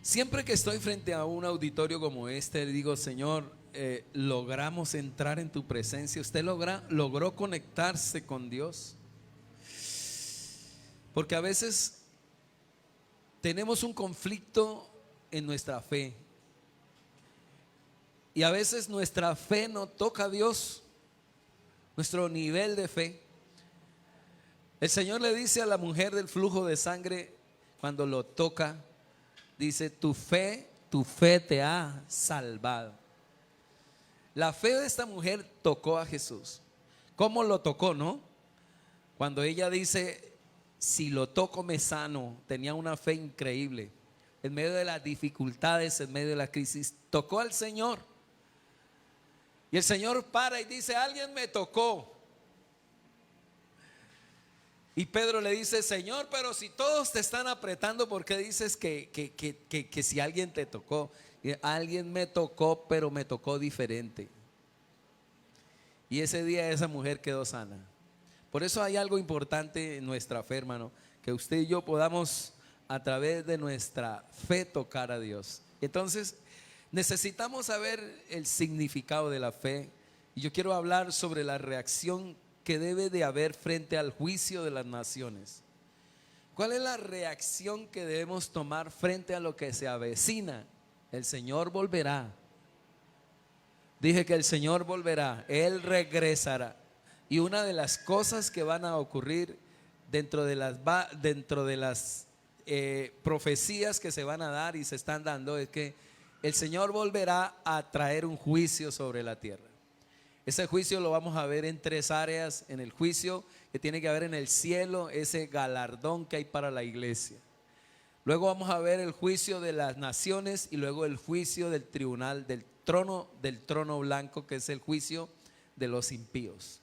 Siempre que estoy frente a un auditorio como este, digo, Señor, logramos entrar en tu presencia. ¿Usted logró conectarse con Dios? Porque a veces tenemos un conflicto en nuestra fe. Y a veces nuestra fe no toca a Dios, nuestro nivel de fe. El Señor le dice a la mujer del flujo de sangre, cuando lo toca, dice, tu fe te ha salvado. La fe de esta mujer tocó a Jesús. ¿Cómo lo tocó, no? Cuando ella dice, si lo toco me sano, tenía una fe increíble. En medio de las dificultades, en medio de la crisis, tocó al Señor. Y el Señor para y dice, alguien me tocó. Y Pedro le dice, Señor, pero si todos te están apretando, ¿por qué dices que si alguien te tocó? Y alguien me tocó, pero me tocó diferente. Y ese día esa mujer quedó sana. Por eso hay algo importante en nuestra fe, hermano, que usted y yo podamos a través de nuestra fe tocar a Dios. Entonces necesitamos saber el significado de la fe. Y yo quiero hablar sobre la reacción que debe de haber frente al juicio de las naciones. ¿Cuál es la reacción que debemos tomar frente a lo que se avecina? El Señor volverá. Dije que el Señor volverá, Él regresará. Y una de las cosas que van a ocurrir dentro de las profecías que se van a dar y se están dando es que el Señor volverá a traer un juicio sobre la tierra. Ese juicio lo vamos a ver en tres áreas. En el juicio que tiene que haber en el cielo, ese galardón que hay para la iglesia. Luego vamos a ver el juicio de las naciones y luego el juicio del tribunal, del trono blanco, que es el juicio de los impíos.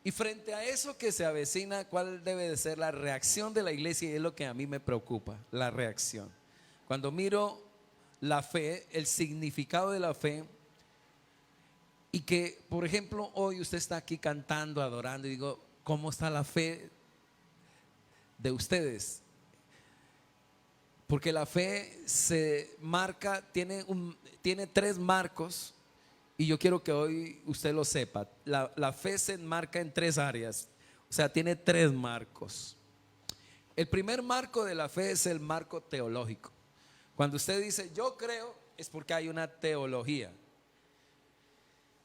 Y frente a eso que se avecina, ¿cuál debe de ser la reacción de la iglesia? Y es lo que a mí me preocupa, la reacción. Cuando miro la fe, el significado de la fe, y que, por ejemplo, hoy usted está aquí cantando, adorando, y digo, ¿cómo está la fe de ustedes? Porque la fe se marca, tiene tres marcos, y yo quiero que hoy usted lo sepa. La fe se enmarca en tres áreas, o sea, tiene tres marcos. El primer marco de la fe es el marco teológico. Cuando usted dice, yo creo, es porque hay una teología.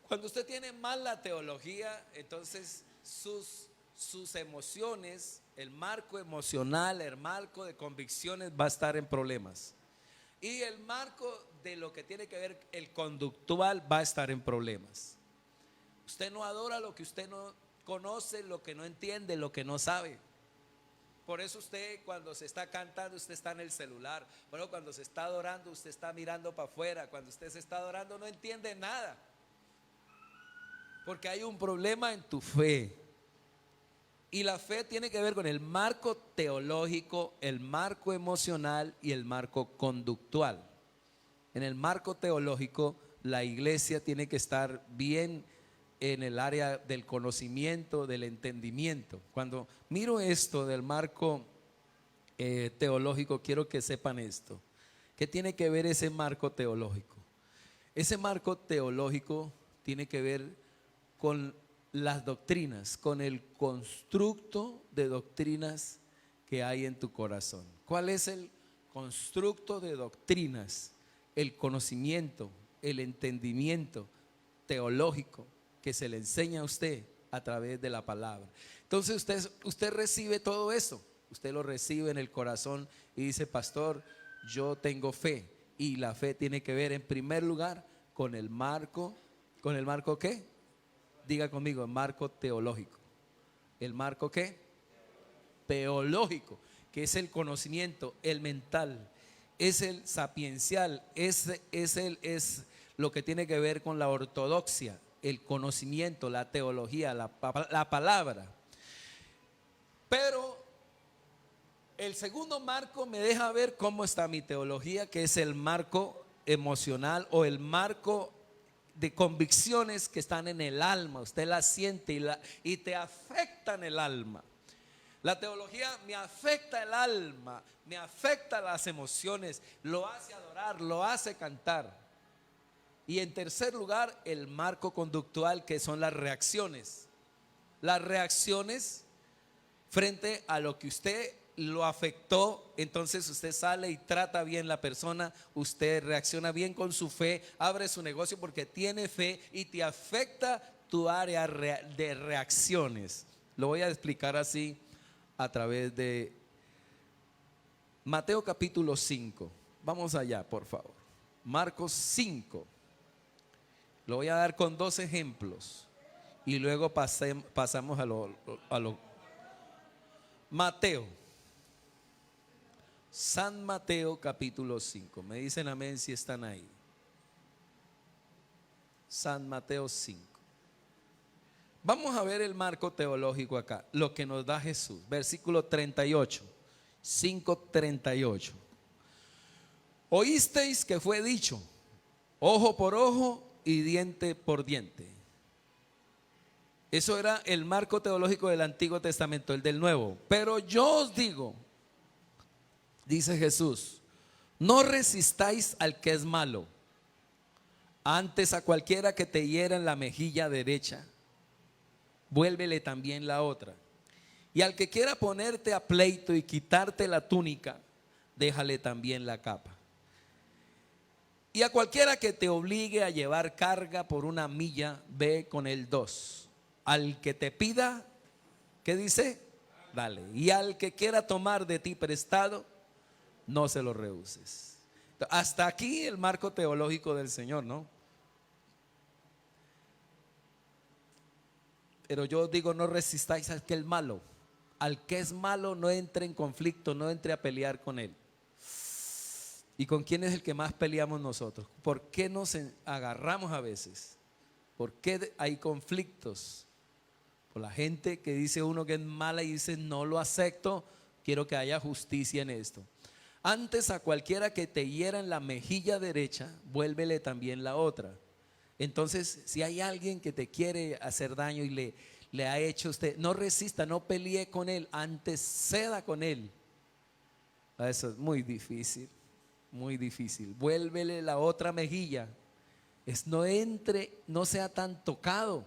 Cuando usted tiene mal la teología, entonces sus emociones, el marco emocional, el marco de convicciones va a estar en problemas. Y el marco de lo que tiene que ver el conductual va a estar en problemas. Usted no adora lo que usted no conoce, lo que no entiende, lo que no sabe. Por eso usted cuando se está cantando, usted está en el celular. Bueno, cuando se está adorando, usted está mirando para afuera. Cuando usted se está adorando, no entiende nada. Porque hay un problema en tu fe. Y la fe tiene que ver con el marco teológico, el marco emocional y el marco conductual. En el marco teológico, la iglesia tiene que estar bien en el área del conocimiento, del entendimiento. Cuando miro esto del marco teológico, quiero que sepan esto. ¿Qué tiene que ver ese marco teológico? Ese marco teológico tiene que ver con las doctrinas, con el constructo de doctrinas que hay en tu corazón. ¿Cuál es el constructo de doctrinas? El conocimiento, el entendimiento teológico que se le enseña a usted a través de la palabra. Entonces usted recibe todo eso, usted lo recibe en el corazón y dice, pastor, yo tengo fe. Y la fe tiene que ver en primer lugar con el marco ¿qué? Diga conmigo, el marco teológico. ¿El marco qué? Teológico, que es el conocimiento, el mental, es el sapiencial, es lo que tiene que ver con la ortodoxia, el conocimiento, la teología, la palabra. Pero el segundo marco me deja ver cómo está mi teología, que es el marco emocional o el marco de convicciones que están en el alma. Usted las siente y te afectan el alma. La teología me afecta el alma, me afecta las emociones, lo hace adorar, lo hace cantar. Y en tercer lugar, el marco conductual, que son las reacciones. Las reacciones frente a lo que usted lo afectó, entonces usted sale y trata bien la persona, usted reacciona bien con su fe, abre su negocio porque tiene fe y te afecta tu área de reacciones. Lo voy a explicar así a través de Mateo capítulo 5. Vamos allá, por favor. Marcos 5. Lo voy a dar con 2 ejemplos y luego pasamos a lo Mateo. San Mateo capítulo 5. Me dicen amén si están ahí. San Mateo 5. Vamos a ver el marco teológico acá, lo que nos da Jesús. Versículo 38. 5:38. Oísteis que fue dicho, ojo por ojo y diente por diente. Eso era el marco teológico del Antiguo Testamento, el del Nuevo. Pero yo os digo, dice Jesús, no resistáis al que es malo, antes a cualquiera que te hiera en la mejilla derecha, vuélvele también la otra. Y al que quiera ponerte a pleito y quitarte la túnica, déjale también la capa. Y a cualquiera que te obligue a llevar carga por 1 milla, ve con él 2. Al que te pida, ¿qué dice? Dale. Y al que quiera tomar de ti prestado, no se lo rehuses. Hasta aquí el marco teológico del Señor, ¿no? Pero yo digo, no resistáis al que es malo. Al que es malo no entre en conflicto, no entre a pelear con él. ¿Y con quién es el que más peleamos nosotros? ¿Por qué nos agarramos a veces? ¿Por qué hay conflictos? Por la gente que dice uno que es mala y dice no lo acepto, quiero que haya justicia en esto. Antes a cualquiera que te hiera en la mejilla derecha, vuélvele también la otra. Entonces, si hay alguien que te quiere hacer daño y le ha hecho usted, no resista, no pelee con él, antes ceda con él. Eso es muy difícil, muy difícil. Vuélvele la otra mejilla. No entre, no sea tan tocado.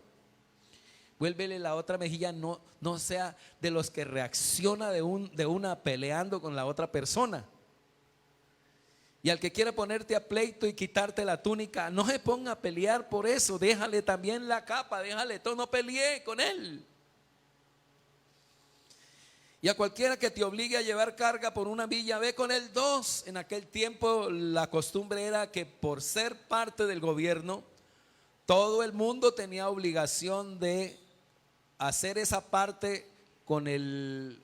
Vuélvele la otra mejilla, no sea de los que reacciona de una peleando con la otra persona. Y al que quiera ponerte a pleito y quitarte la túnica, no se ponga a pelear por eso, déjale también la capa, déjale todo, no pelee con él. Y a cualquiera que te obligue a llevar carga por 1 milla, ve con él 2. En aquel tiempo la costumbre era que por ser parte del gobierno, todo el mundo tenía obligación de hacer esa parte con el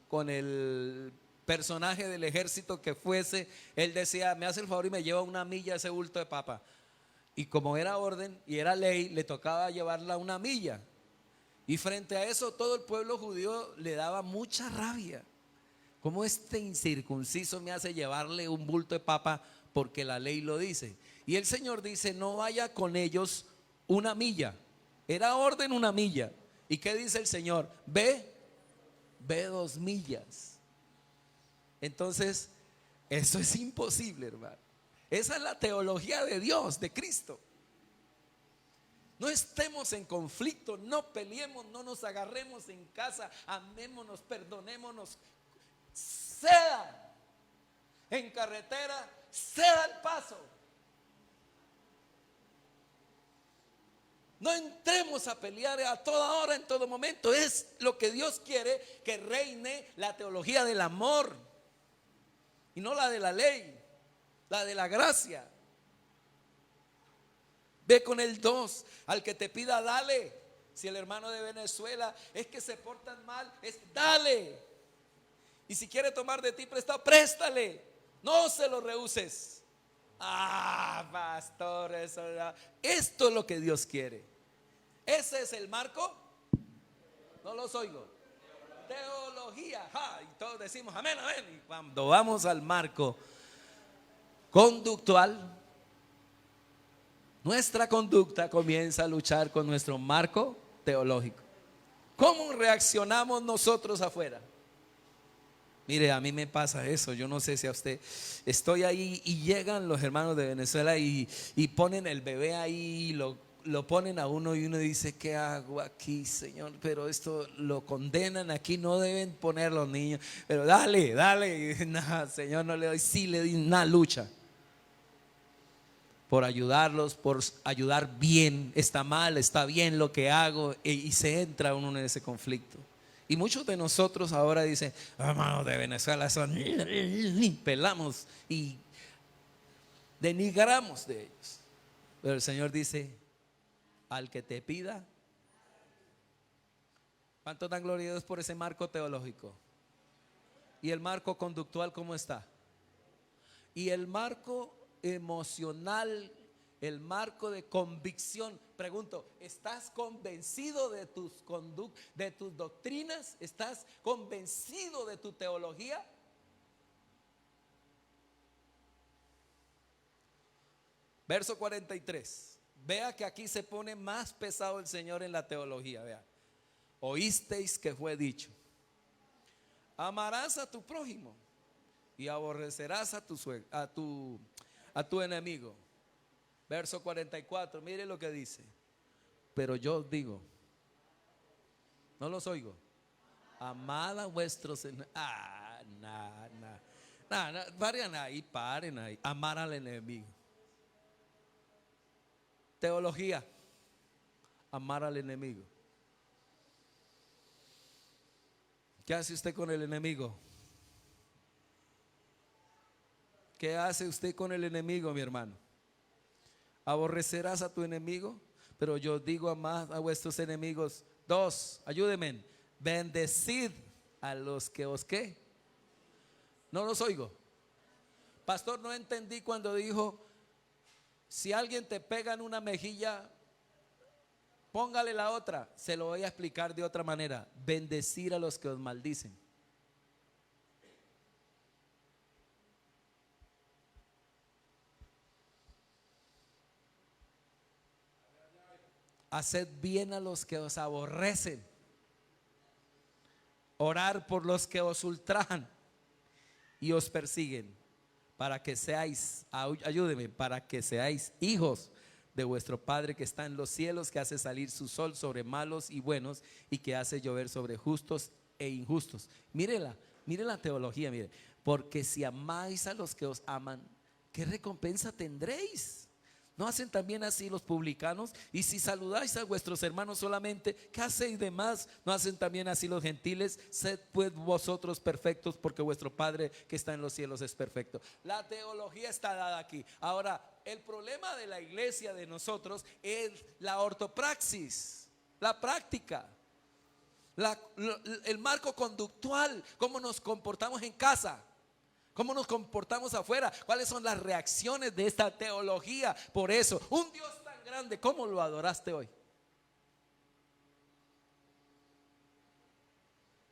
personaje del ejército que fuese. Él decía, me hace el favor y me lleva 1 milla ese bulto de papa. Y como era orden y era ley, le tocaba llevarla 1 milla. Y frente a eso todo el pueblo judío le daba mucha rabia. ¿Cómo este incircunciso me hace llevarle un bulto de papa porque la ley lo dice? Y el Señor dice, no vaya con ellos 1 milla. Era orden 1 milla. ¿Y qué dice el Señor? Ve 2 millas. Entonces, eso es imposible, hermano. Esa es la teología de Dios, de Cristo. No estemos en conflicto, no peleemos, no nos agarremos en casa, amémonos, perdonémonos. Ceda en carretera, ceda el paso. No entremos a pelear a toda hora, en todo momento. Es lo que Dios quiere, que reine la teología del amor y no la de la ley, la de la gracia. Ve con el 2, al que te pida dale. Si el hermano de Venezuela es que se portan mal, dale. Y si quiere tomar de ti prestado, préstale, no se lo rehuses. Pastor, esto es lo que Dios quiere. Ese es el marco. No los oigo. Teología. Y todos decimos amén, amén. Y cuando vamos al marco conductual, nuestra conducta comienza a luchar con nuestro marco teológico. ¿Cómo reaccionamos nosotros afuera? Mire, a mí me pasa eso, yo no sé si a usted, estoy ahí y llegan los hermanos de Venezuela y ponen el bebé ahí, lo ponen a uno y uno dice, ¿qué hago aquí, Señor? Pero esto lo condenan aquí, no deben poner los niños, pero dale, dale, y, no, Señor, no le doy, sí le doy una lucha por ayudarlos, por ayudar bien, está mal, está bien lo que hago, y se entra uno en ese conflicto. Y muchos de nosotros ahora dicen, hermanos de Venezuela son, pelamos y denigramos de ellos. Pero el Señor dice, al que te pida. ¿Cuánto dan gloria a Dios por ese marco teológico? ¿Y el marco conductual cómo está? Y el marco emocional, el marco de convicción. Pregunto, ¿estás convencido de de tus doctrinas? ¿Estás convencido de tu teología? Verso 43. Vea que aquí se pone más pesado el Señor en la teología. Vea, oísteis que fue dicho, amarás a tu prójimo y aborrecerás a tu enemigo. Verso 44, mire lo que dice. Pero yo os digo, no los oigo, amad a vuestros enemigos. Paren ahí, amar al enemigo. Teología, amar al enemigo. ¿Qué hace usted con el enemigo? ¿Qué hace usted con el enemigo, mi hermano? Aborrecerás a tu enemigo, pero yo digo amad a vuestros enemigos. 2, ayúdenme, bendecid a los que os ¿qué? No los oigo. Pastor, no entendí cuando dijo, si alguien te pega en una mejilla, póngale la otra. Se lo voy a explicar de otra manera. Bendecir a los que os maldicen. Haced bien a los que os aborrecen. Orar por los que os ultrajan y os persiguen, para que seáis, ayúdeme, para que seáis hijos de vuestro Padre que está en los cielos, que hace salir su sol sobre malos y buenos y que hace llover sobre justos e injustos. Mire la teología, mire. Porque si amáis a los que os aman, ¿qué recompensa tendréis? ¿No hacen también así los publicanos? Y si saludáis a vuestros hermanos solamente, ¿qué hacéis de más? ¿No hacen también así los gentiles? Sed pues vosotros perfectos, porque vuestro Padre que está en los cielos es perfecto. La teología está dada aquí. Ahora, el problema de la iglesia de nosotros es la ortopraxis, la práctica, el marco conductual, cómo nos comportamos en casa, cómo nos comportamos afuera, cuáles son las reacciones de esta teología. Por eso, un Dios tan grande, ¿cómo lo adoraste hoy?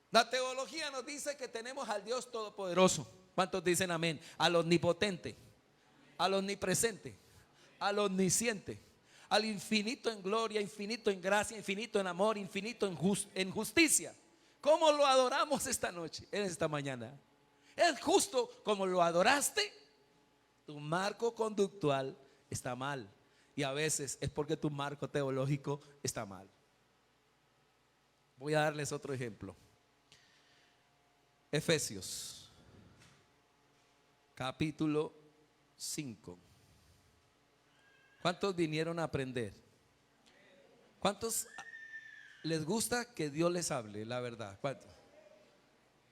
La teología nos dice que tenemos al Dios todopoderoso. ¿Cuántos dicen amén? Al omnipotente, al omnipresente, al omnisciente, al infinito en gloria, infinito en gracia, infinito en amor, infinito en justicia. ¿Cómo lo adoramos esta noche, en esta mañana? Es justo como lo adoraste. Tu marco conductual está mal, y a veces es porque tu marco teológico está mal. Voy a darles otro ejemplo. Efesios capítulo 5. ¿Cuántos vinieron a aprender? ¿Cuántos les gusta que Dios les hable la verdad? ¿Cuántos?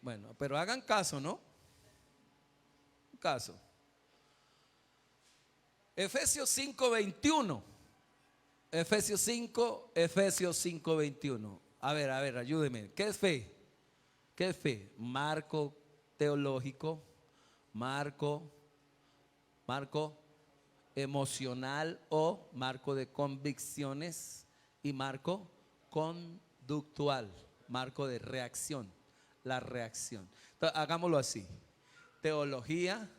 Bueno, pero hagan caso, ¿no? Caso. Efesios 5:21. Efesios 5:21. A ver, ayúdeme. ¿Qué es fe? ¿Qué es fe? Marco teológico, marco emocional o marco de convicciones, y marco conductual, marco de reacción, la reacción. Entonces, hagámoslo así: teología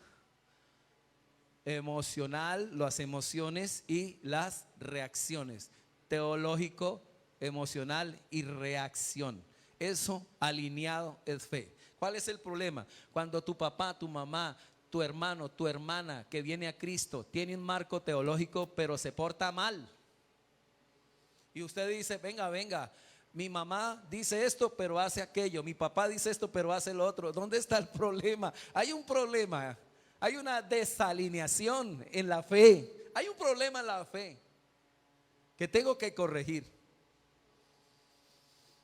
emocional, las emociones y las reacciones. Teológico, emocional y reacción. Eso alineado es fe. ¿Cuál es el problema? Cuando tu papá, tu mamá, tu hermano, tu hermana que viene a Cristo tiene un marco teológico pero se porta mal. Y usted dice, venga, venga, mi mamá dice esto pero hace aquello, mi papá dice esto pero hace lo otro. ¿Dónde está el problema? Hay un problema, hay una desalineación en la fe, hay un problema en la fe que tengo que corregir.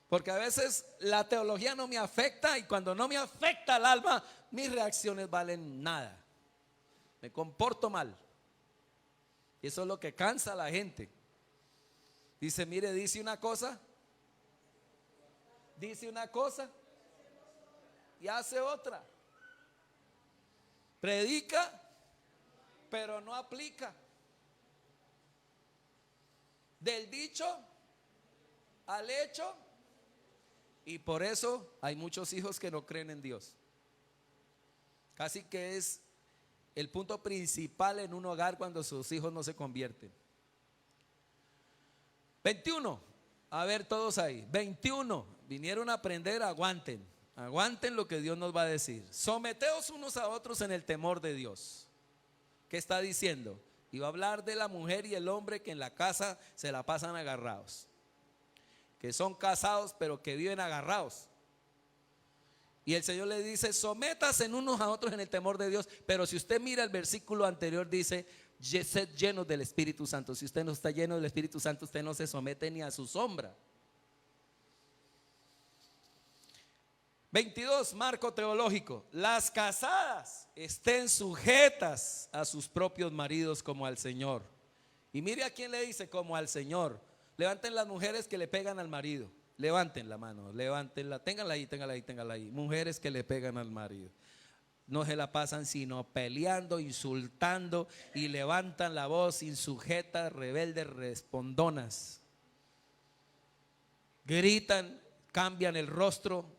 Porque a veces la teología no me afecta y cuando no me afecta el alma, mis reacciones valen nada. Me comporto mal. Y eso es lo que cansa a la gente. Dice, mire, dice una cosa y hace otra. Predica, pero no aplica. Del dicho al hecho. Y por eso hay muchos hijos que no creen en Dios. Casi que es el punto principal en un hogar cuando sus hijos no se convierten. 21, a ver todos ahí. 21, vinieron a aprender, aguanten lo que Dios nos va a decir. Someteos unos a otros en el temor de Dios. ¿Qué está diciendo? Y va a hablar de la mujer y el hombre que en la casa se la pasan agarrados, que son casados pero que viven agarrados. Y el Señor le dice, sométase unos a otros en el temor de Dios. Pero si usted mira el versículo anterior, dice, sed llenos del Espíritu Santo. Si usted no está lleno del Espíritu Santo, usted no se somete ni a su sombra. 22, marco teológico. Las casadas estén sujetas a sus propios maridos como al Señor. Y mire a quién le dice, como al Señor. Levanten las mujeres que le pegan al marido. Levanten la mano, levántenla, ténganla ahí. Mujeres que le pegan al marido. No se la pasan sino peleando, insultando y levantan la voz, insujetas, rebeldes, respondonas. Gritan, cambian el rostro.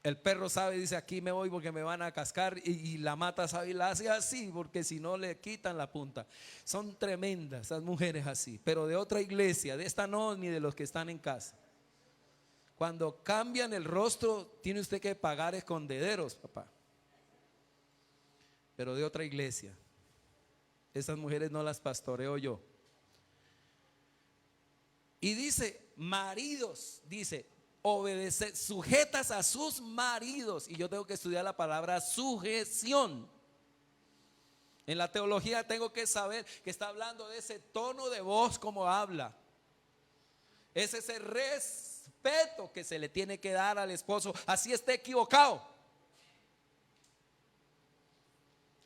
El perro sabe, dice, aquí me voy porque me van a cascar, y la mata sabe y la hace así porque si no le quitan la punta. Son tremendas esas mujeres así, pero de otra iglesia, de esta no, ni de los que están en casa. Cuando cambian el rostro tiene usted que pagar escondederos, papá. Pero de otra iglesia. Esas mujeres no las pastoreo yo. Y dice, maridos, dice, obedecer, sujetas a sus maridos. Y yo tengo que estudiar la palabra sujeción. En la teología tengo que saber que está hablando de ese tono de voz como habla. Es ese respeto que se le tiene que dar al esposo, así esté equivocado.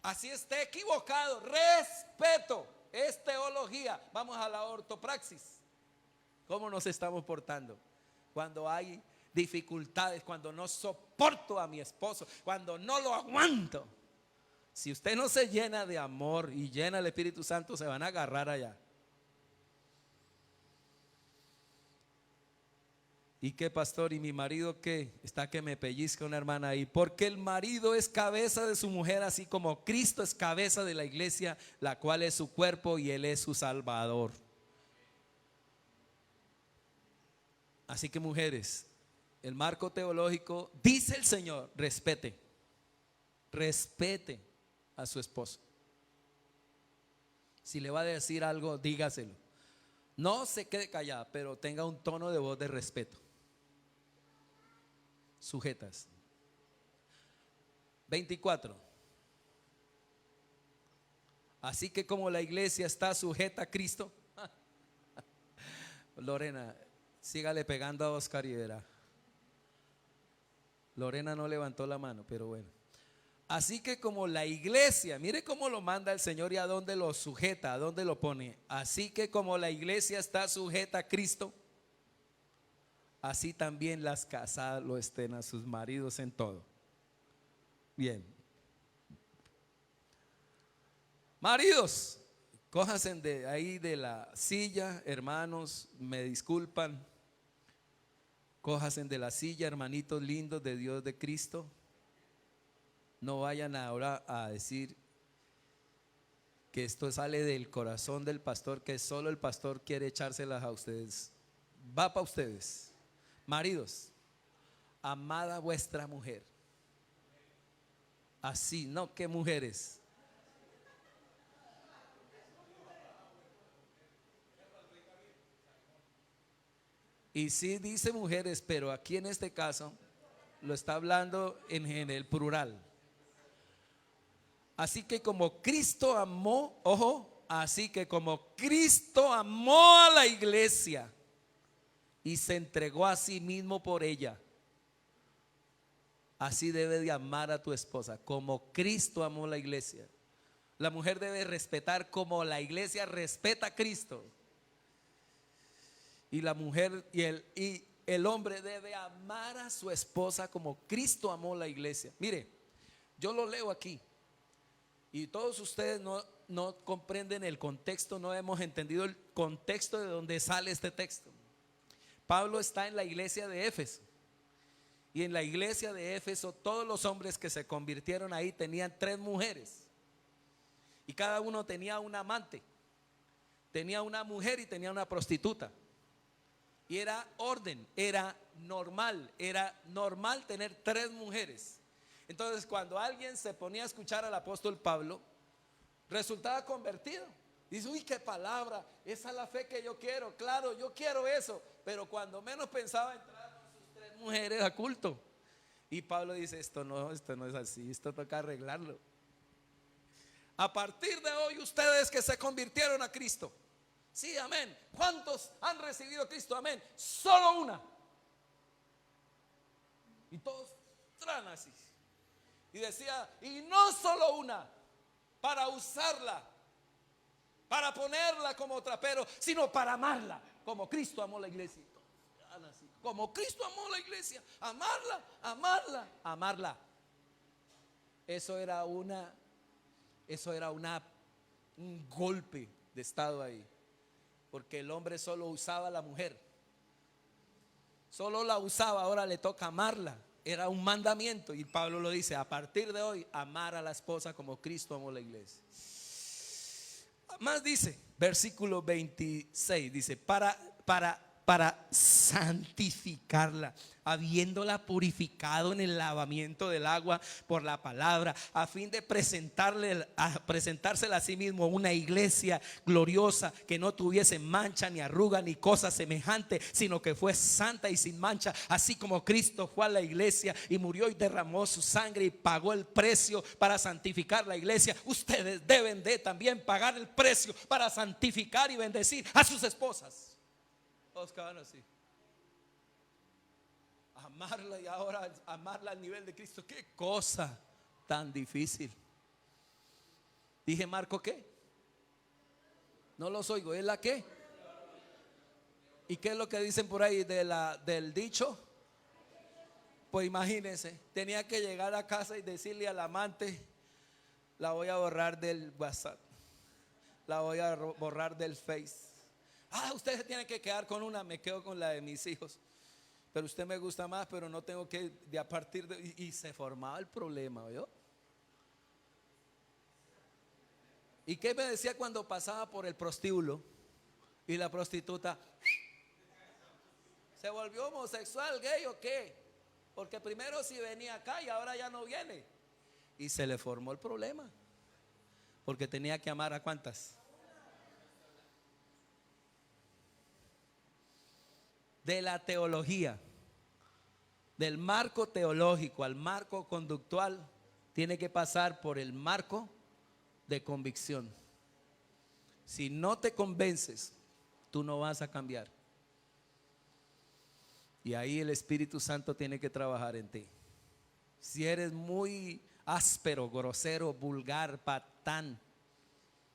Así esté equivocado, respeto. Es teología. Vamos a la ortopraxis. ¿Cómo nos estamos portando? Cuando hay dificultades, cuando no soporto a mi esposo, cuando no lo aguanto. Si usted no se llena de amor y llena el Espíritu Santo, se van a agarrar allá. ¿Y qué, pastor? ¿Y mi marido qué? Está que me pellizca una hermana ahí. Porque el marido es cabeza de su mujer, así como Cristo es cabeza de la iglesia, la cual es su cuerpo y Él es su Salvador. Así que, mujeres, el marco teológico, dice el Señor, respete a su esposo. Si le va a decir algo, dígaselo. No se quede callada, pero tenga un tono de voz de respeto. Sujetas. 24. Así que como la iglesia está sujeta a Cristo. Lorena, sígale pegando a Oscar y verá. Lorena no levantó la mano, pero bueno. Así que como la iglesia, mire cómo lo manda el Señor y a dónde lo sujeta, a dónde lo pone. Así que como la iglesia está sujeta a Cristo, así también las casadas lo estén a sus maridos en todo. Bien. Maridos, cójanse de ahí de la silla, hermanos, me disculpan. Cójanse de la silla, hermanitos lindos de Dios de Cristo. No vayan ahora a decir que esto sale del corazón del pastor, que solo el pastor quiere echárselas a ustedes. Va para ustedes. Maridos, amad a vuestra mujer. Así, no, ¿qué mujeres? Y sí dice mujeres, pero aquí en este caso lo está hablando en el plural. Así que como Cristo amó, ojo, así que como Cristo amó a la iglesia y se entregó a sí mismo por ella, así debe de amar a tu esposa, como Cristo amó a la iglesia. La mujer debe respetar como la iglesia respeta a Cristo. Y la mujer y el hombre debe amar a su esposa como Cristo amó a la iglesia. Mire, yo lo leo aquí. Y todos ustedes no comprenden el contexto, no hemos entendido el contexto de donde sale este texto. Pablo está en la iglesia de Éfeso. Y en la iglesia de Éfeso todos los hombres que se convirtieron ahí tenían 3 mujeres. Y cada uno tenía un amante. Tenía una mujer y tenía una prostituta. Y era orden, era normal tener 3 mujeres. Entonces cuando alguien se ponía a escuchar al apóstol Pablo, resultaba convertido. Dice, uy, qué palabra, esa es la fe que yo quiero, claro, yo quiero eso. Pero cuando menos pensaba entrar con sus 3 mujeres a culto. Y Pablo dice, esto no es así, esto toca arreglarlo. A partir de hoy ustedes que se convirtieron a Cristo, sí, amén. ¿Cuántos han recibido a Cristo? Amén. Solo una. Y todos traen así. Y decía, y no solo una, para usarla, para ponerla como trapero, sino para amarla, como Cristo amó la iglesia. Como Cristo amó la iglesia, amarla. Eso era un golpe de estado ahí. Porque el hombre solo usaba a la mujer, solo la usaba, ahora le toca amarla. Era un mandamiento y Pablo lo dice, a partir de hoy amar a la esposa como Cristo amó la iglesia. Más dice, versículo 26, dice, para santificarla, habiéndola purificado en el lavamiento del agua por la palabra, a fin de presentársela a sí mismo una iglesia gloriosa, que no tuviese mancha ni arruga ni cosa semejante, sino que fue santa y sin mancha, así como Cristo fue a la iglesia y murió y derramó su sangre y pagó el precio para santificar la iglesia. Ustedes deben de también pagar el precio para santificar y bendecir a sus esposas. Todos quedan así. Amarla y ahora amarla al nivel de Cristo. Qué cosa tan difícil. Dije, Marco, ¿qué? No los oigo. ¿Es la qué? ¿Y qué es lo que dicen por ahí del dicho? Pues imagínense, tenía que llegar a casa y decirle al amante, la voy a borrar del WhatsApp, la voy a borrar del Face. Usted se tiene que quedar con una, me quedo con la de mis hijos. Pero usted me gusta más, pero no tengo que, de a partir de. Y se formaba el problema, ¿oyó? ¿Y qué me decía cuando pasaba por el prostíbulo? Y la prostituta se volvió homosexual, gay o qué? Porque primero sí venía acá y ahora ya no viene. Y se le formó el problema. Porque tenía que amar a ¿cuántas? De la teología, del marco teológico al marco conductual, tiene que pasar por el marco de convicción. Si no te convences, tú no vas a cambiar. Y ahí el Espíritu Santo tiene que trabajar en ti. Si eres muy áspero, grosero, vulgar, patán,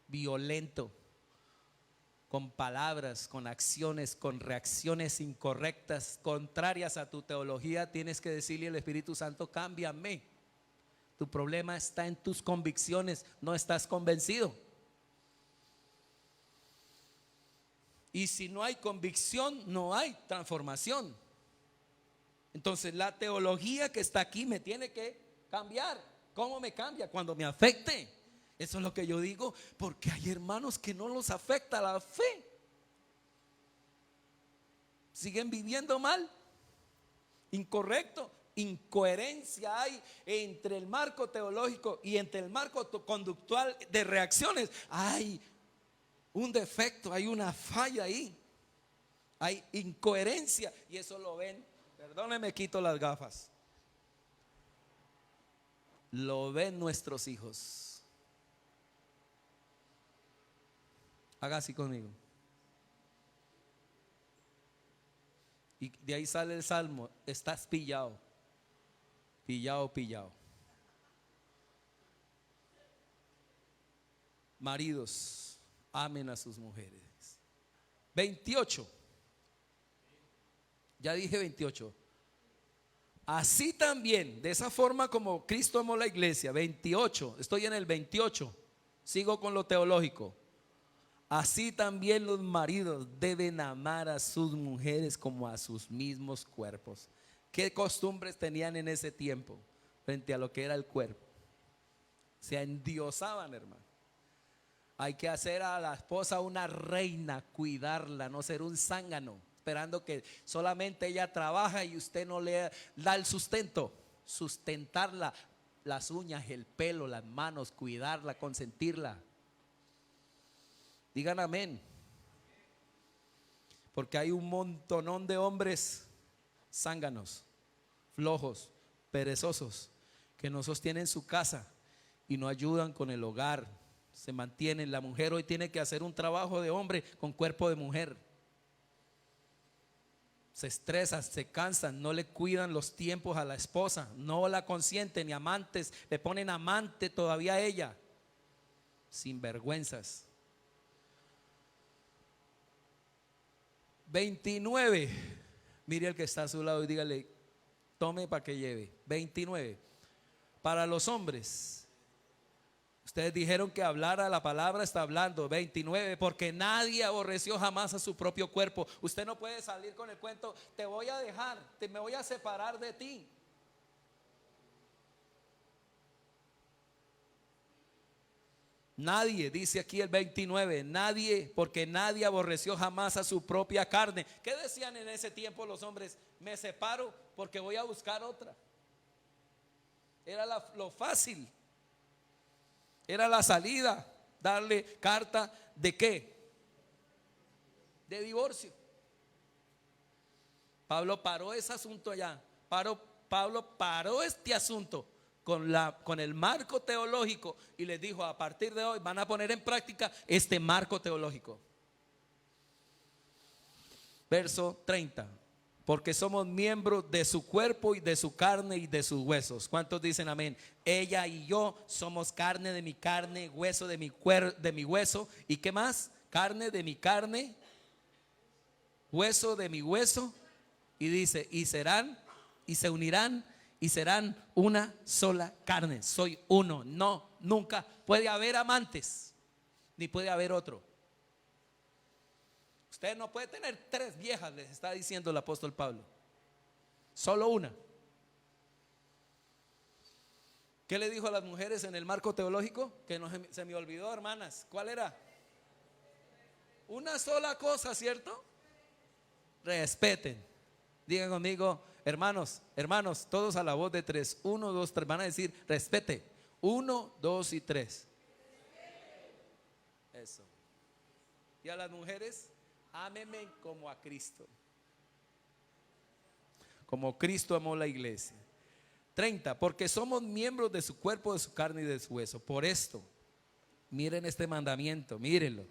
violento, con palabras, con acciones, con reacciones incorrectas, contrarias a tu teología, tienes que decirle al Espíritu Santo, cámbiame. Tu problema está en tus convicciones, no estás convencido. Y si no hay convicción, no hay transformación. Entonces la teología que está aquí me tiene que cambiar. ¿Cómo me cambia? Cuando me afecte. Eso es lo que yo digo, porque hay hermanos que no los afecta la fe. Siguen viviendo mal incorrecto. Incoherencia hay entre el marco teológico y entre el marco conductual de reacciones. Hay un defecto, hay una falla ahí. Hay incoherencia y eso lo ven. Perdónenme, quito las gafas. Lo ven nuestros hijos. Haga así conmigo. Y de ahí sale el salmo: estás pillado, pillado, pillado. Maridos, amen a sus mujeres. 28. Ya dije 28. Así también, de esa forma como Cristo amó la iglesia. 28, estoy en el 28. Sigo con lo teológico. Así también los maridos deben amar a sus mujeres como a sus mismos cuerpos. ¿Qué costumbres tenían en ese tiempo frente a lo que era el cuerpo? Se endiosaban, hermano. Hay que hacer a la esposa una reina, cuidarla, no ser un zángano, esperando que solamente ella trabaja y usted no le da el sustento. Sustentarla, las uñas, el pelo, las manos, cuidarla, consentirla. Digan amén. Porque hay un montonón de hombres zánganos, flojos, perezosos, que no sostienen su casa y no ayudan con el hogar. Se mantienen. La mujer hoy tiene que hacer un trabajo de hombre con cuerpo de mujer. Se estresan, se cansan, no le cuidan los tiempos a la esposa, no la consienten, ni amantes, le ponen amante todavía a ella. Sinvergüenzas. 29. Mire al que está a su lado y dígale: tome para que lleve. 29. Para los hombres, ustedes dijeron que hablara la palabra, está hablando. 29. Porque nadie aborreció jamás a su propio cuerpo. Usted no puede salir con el cuento: te voy a dejar, me voy a separar de ti. Nadie, dice aquí el 29, nadie, porque nadie aborreció jamás a su propia carne. ¿Qué decían en ese tiempo los hombres? Me separo porque voy a buscar otra. Era lo fácil. Era la salida, darle carta de ¿qué? De divorcio. Pablo paró ese asunto allá. Pablo paró este asunto con el marco teológico y les dijo: a partir de hoy van a poner en práctica este marco teológico. Verso 30. Porque somos miembros de su cuerpo y de su carne y de sus huesos. ¿Cuántos dicen amén? Ella y yo somos carne de mi carne, hueso de mi hueso. ¿Y qué más? Carne de mi carne, hueso de mi hueso. Y dice: y serán, y se unirán, y serán una sola carne. Soy uno. No, nunca puede haber amantes, ni puede haber otro. Usted no puede tener 3 viejas, les está diciendo el apóstol Pablo. Solo una. ¿Qué le dijo a las mujeres en el marco teológico? Que no se me olvidó, hermanas. ¿Cuál era? Una sola cosa, ¿cierto? Respeten. Digan conmigo: hermanos, todos a la voz de 3. 1, 2, 3. Van a decir: respete. 1, 2 y 3. Eso. Y a las mujeres: ámenme como a Cristo, como Cristo amó la iglesia. 30. Porque somos miembros de su cuerpo, de su carne y de su hueso. Por esto, miren este mandamiento, mírenlo.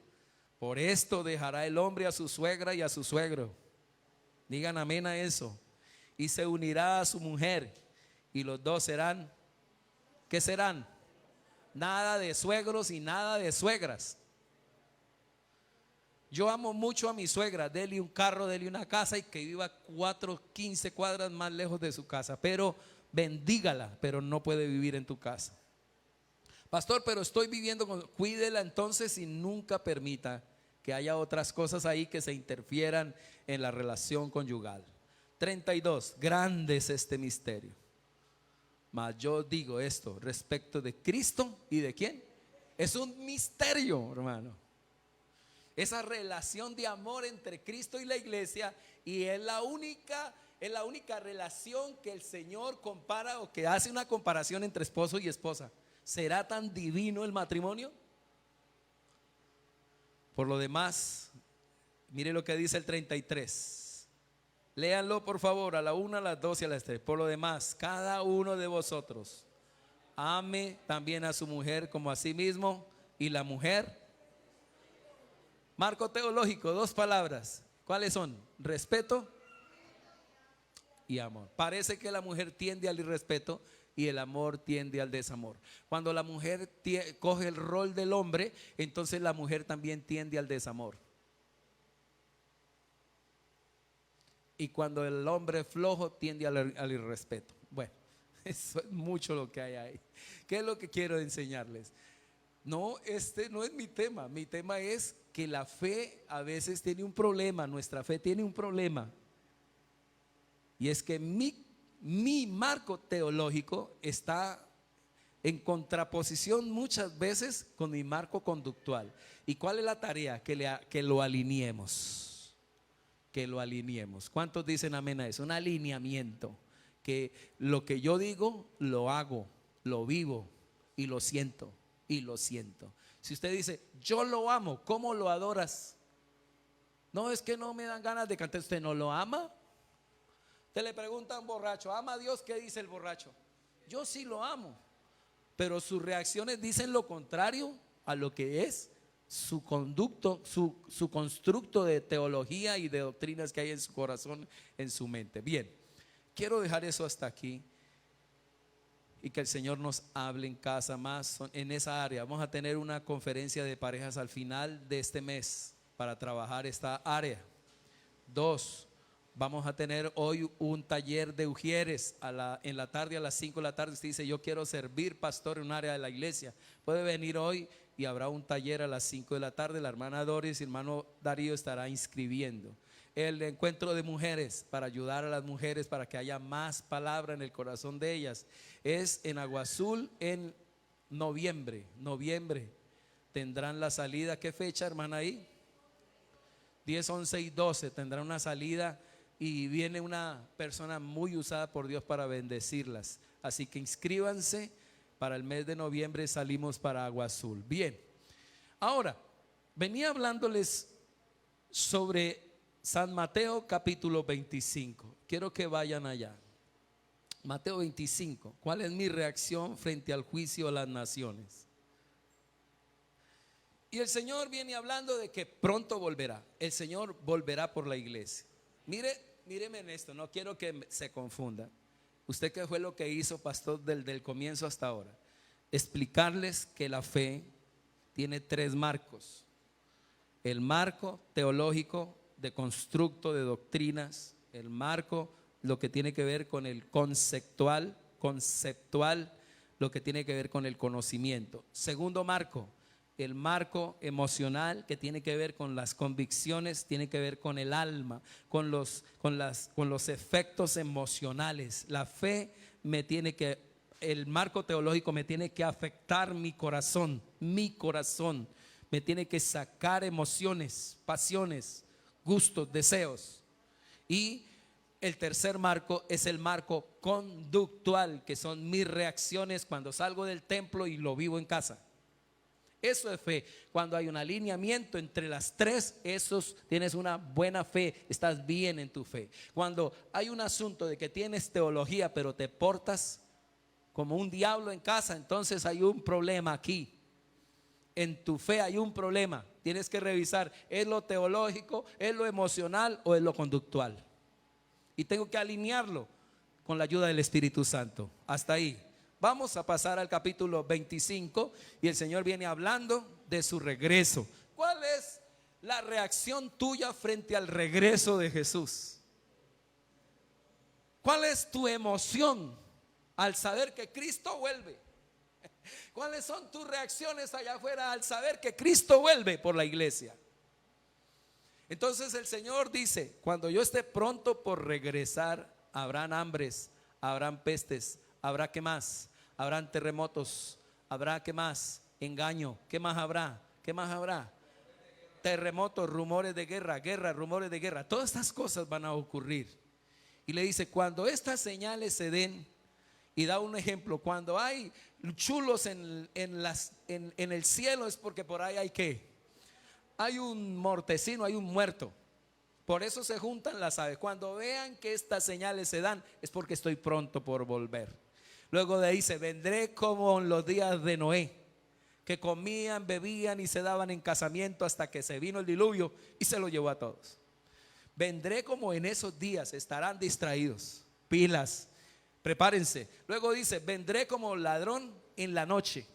Por esto dejará el hombre a su suegra y a su suegro. Digan amén a eso. Y se unirá a su mujer, y los dos serán, ¿qué serán? Nada de suegros y nada de suegras. Yo amo mucho a mi suegra, dele un carro, dele una casa y que viva 15 cuadras más lejos de su casa, pero bendígala, pero no puede vivir en tu casa. Pastor, pero estoy viviendo cuídela entonces y nunca permita que haya otras cosas ahí que se interfieran en la relación conyugal. 32. Grande es este misterio, mas yo digo esto respecto de Cristo y de ¿quién? Es un misterio, hermano. Esa relación de amor entre Cristo y la iglesia, y es la única Es la única relación que el Señor compara o que hace una comparación entre esposo y esposa. ¿Será tan divino el matrimonio? Por lo demás, mire lo que dice el 33. Léanlo por favor, a la 1, a las 2 y a las 3. Por lo demás, cada uno de vosotros ame también a su mujer como a sí mismo, y la mujer. Marco teológico, 2 palabras. ¿Cuáles son? Respeto y amor. Parece que la mujer tiende al irrespeto y el amor tiende al desamor. Cuando la mujer coge el rol del hombre, entonces la mujer también tiende al desamor. Y cuando el hombre es flojo, tiende al irrespeto. Bueno, eso es mucho lo que hay ahí. ¿Qué es lo que quiero enseñarles? No, este no es mi tema. Mi tema es que la fe a veces tiene un problema. Nuestra fe tiene un problema. Y es que mi marco teológico está en contraposición muchas veces con mi marco conductual. ¿Y cuál es la tarea? Que lo alineemos. Que lo alineemos. ¿Cuántos dicen amén a eso? Un alineamiento. Que lo que yo digo, lo hago, lo vivo y lo siento. Y lo siento. Si usted dice, yo lo amo, ¿cómo lo adoras? No, es que no me dan ganas de cantar. ¿Usted no lo ama? Usted le pregunta a un borracho, ¿ama a Dios? ¿Qué dice el borracho? Yo sí lo amo. Pero sus reacciones dicen lo contrario a lo que es su conducto, su constructo de teología y de doctrinas que hay en su corazón, en su mente. Bien, quiero dejar eso hasta aquí. Y que el Señor nos hable en casa más en esa área. Vamos a tener una conferencia de parejas al final de este mes para trabajar esta área. 2, vamos a tener hoy un taller de ujieres en la tarde, a las 5 de la tarde. Usted dice, yo quiero servir pastor en un área de la iglesia. Puede venir hoy y habrá un taller a las 5 de la tarde. La hermana Doris y el hermano Darío estará inscribiendo. El encuentro de mujeres, para ayudar a las mujeres, para que haya más palabra en el corazón de ellas, es en Agua Azul en noviembre. Tendrán la salida. ¿Qué fecha, hermana, ahí? 10, 11 y 12 tendrán una salida, y viene una persona muy usada por Dios para bendecirlas. Así que inscríbanse. Para el mes de noviembre salimos para Agua Azul. Bien, ahora venía hablándoles sobre San Mateo capítulo 25. Quiero que vayan allá. Mateo 25. ¿Cuál es mi reacción frente al juicio de las naciones? Y el Señor viene hablando de que pronto volverá. El Señor volverá por la iglesia. Míreme en esto, no quiero que se confunda. Usted, ¿qué fue lo que hizo, pastor, desde el comienzo hasta ahora? Explicarles que la fe tiene 3 marcos. El marco teológico de constructo de doctrinas, el marco, lo que tiene que ver con el conceptual, lo que tiene que ver con el conocimiento. Segundo marco, el marco emocional, que tiene que ver con las convicciones, tiene que ver con el alma, con los efectos emocionales. La fe el marco teológico me tiene que afectar mi corazón, me tiene que sacar emociones, pasiones, gustos, deseos. Y el tercer marco es el marco conductual, que son mis reacciones cuando salgo del templo y lo vivo en casa. Eso es fe. Cuando hay un alineamiento entre las 3, tienes una buena fe, estás bien en tu fe. Cuando hay un asunto de que tienes teología pero te portas como un diablo en casa, entonces hay un problema aquí. En tu fe hay un problema. Tienes que revisar, ¿es lo teológico, es lo emocional o es lo conductual? Y tengo que alinearlo con la ayuda del Espíritu Santo. Hasta ahí. Vamos a pasar al capítulo 25 y el Señor viene hablando de su regreso. ¿Cuál es la reacción tuya frente al regreso de Jesús? ¿Cuál es tu emoción al saber que Cristo vuelve? ¿Cuáles son tus reacciones allá afuera al saber que Cristo vuelve por la iglesia? Entonces el Señor dice, cuando yo esté pronto por regresar, habrán hambres, habrán pestes, habrá ¿qué más? Habrán terremotos, habrá ¿qué más? Engaño, ¿qué más habrá? ¿Qué más habrá? Terremotos, rumores de guerra, rumores de guerra. Todas estas cosas van a ocurrir. Y le dice, cuando estas señales se den, y da un ejemplo, cuando hay chulos en el cielo es porque por ahí hay ¿qué? Hay un mortecino, hay un muerto. Por eso se juntan las aves. Cuando vean que estas señales se dan es porque estoy pronto por volver. Luego dice, vendré como en los días de Noé, que comían, bebían y se daban en casamiento hasta que se vino el diluvio y se lo llevó a todos. Vendré como en esos días, estarán distraídos, pilas, prepárense. Luego dice, vendré como ladrón en la noche.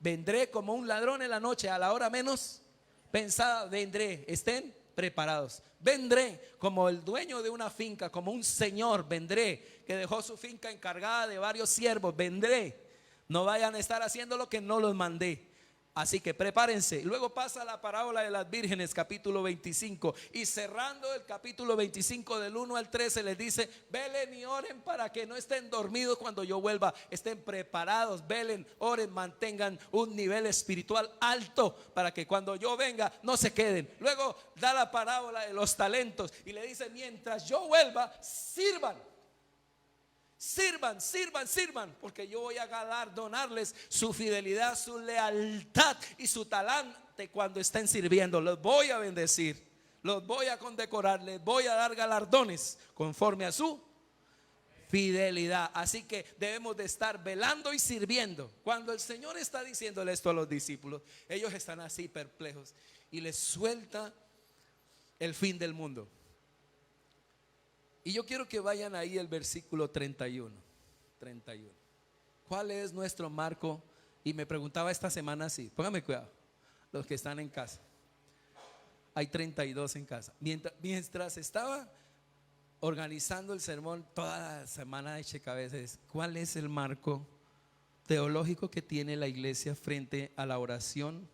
Vendré como un ladrón en la noche, a la hora menos pensada vendré, estén preparados. Vendré como el dueño de una finca, como un señor, vendré, que dejó su finca encargada de varios siervos, vendré. No vayan a estar haciendo lo que no los mandé. Así que prepárense. Luego pasa la parábola de las vírgenes, capítulo 25. Y cerrando el capítulo 25 del 1 al 13 les dice, velen y oren para que no estén dormidos cuando yo vuelva. Estén preparados, velen, oren, mantengan un nivel espiritual alto para que cuando yo venga no se queden. Luego da la parábola de los talentos y le dice, mientras yo vuelva, sirvan. Sirvan, sirvan, sirvan, porque yo voy a galardonarles su fidelidad, su lealtad y su talante cuando estén sirviendo. Los voy a bendecir, los voy a condecorar, les voy a dar galardones conforme a su fidelidad. Así que debemos de estar velando y sirviendo. Cuando el Señor está diciéndole esto a los discípulos, ellos están así perplejos y les suelta el fin del mundo. Y yo quiero que vayan ahí el versículo 31. ¿Cuál es nuestro marco? Y me preguntaba esta semana así, póngame cuidado, los que están en casa. Hay 32 en casa. Mientras estaba organizando el sermón toda la semana de Checabezas, ¿cuál es el marco teológico que tiene la iglesia frente a la oración,